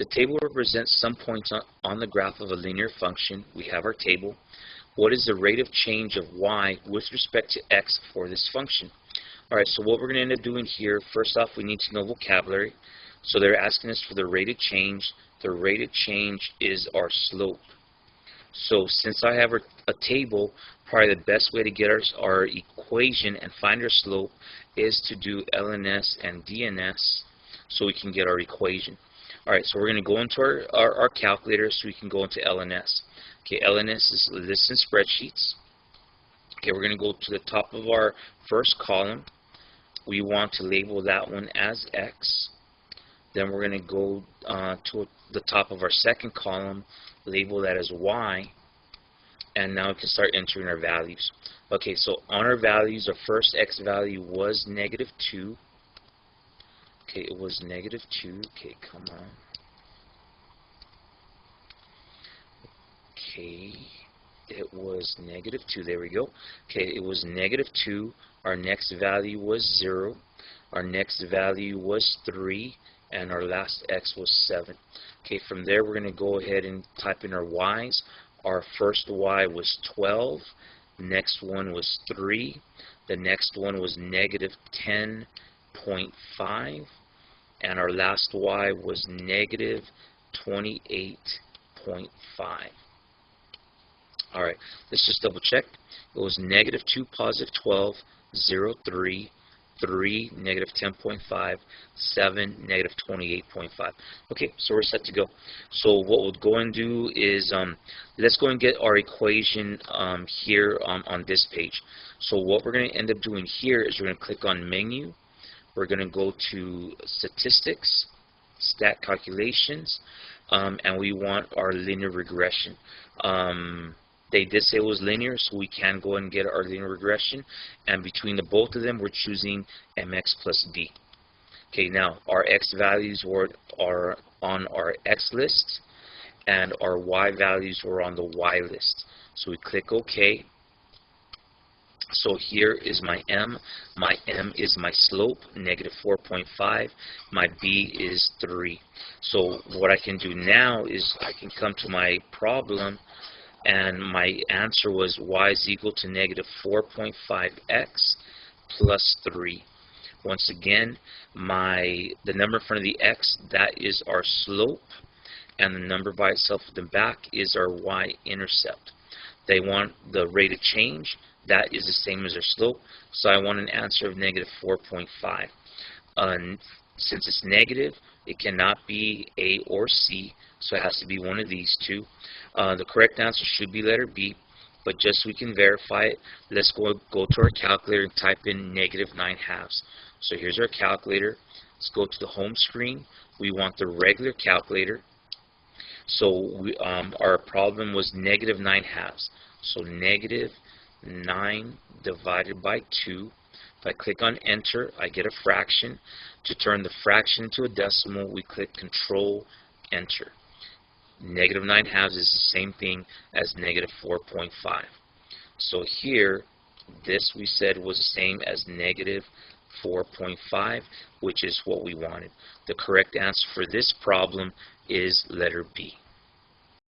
The table represents some points on the graph of a linear function. We have our table. What is the rate of change of y with respect to x for this function? Alright, so what we're going to end up doing here, first off, we need to know vocabulary. So they're asking us for the rate of change. The rate of change is our slope. So since I have a table, probably the best way to get our equation and find our slope is to do LNS and DNS so we can get our equation. Alright, so we're going to go into our calculator so we can go into LNS. Okay, LNS is lists in spreadsheets. Okay, we're going to go to the top of our first column. We want to label that one as X. Then we're going to go to the top of our second column, label that as Y, and now we can start entering our values. Okay, so on our values, our first X value was -2. Okay, it was -2. Okay, come on. Okay, it was -2. There we go. Okay, it was -2. Our next value was 0. Our next value was 3. And our last X was 7. Okay, from there we're going to go ahead and type in our Y's. Our first Y was 12. Next one was 3. The next one was -10.5. And our last Y was -28.5. Alright, let's just double check. It was -2, +12, 0, 3. 3, -10.5, 7, -28.5. Okay, so we're set to go. So what we'll go and do is, let's go and get our equation here on this page. So what we're going to end up doing here is we're going to click on Menu. We're going to go to Statistics, Stat Calculations, and we want our linear regression. They did say it was linear, so we can go and get our linear regression. And between the both of them, we're choosing mx plus b. Okay, now our x values are on our x list, and our y values were on the y list. So we click OK. So here is my m. My m is my slope, -4.5. My b is 3. So what I can do now is I can come to my problem, and my answer was y is equal to -4.5x plus 3. Once again, the number in front of the x, that is our slope, and the number by itself at the back is our y-intercept. They want the rate of change. That is the same as our slope, so I want an answer of -4.5. Since it's negative, it cannot be A or C, so it has to be one of these two. The correct answer should be letter B, but just so we can verify it, let's go to our calculator and type in -9/2. So here's our calculator. Let's go to the home screen. We want the regular calculator. So our problem was -9/2. So -9 divided by 2. If I click on enter, I get a fraction. To turn the fraction into a decimal, we click Control Enter. -9/2 is the same thing as -4.5. So here, this we said was the same as -4.5, which is what we wanted. The correct answer for this problem is letter B.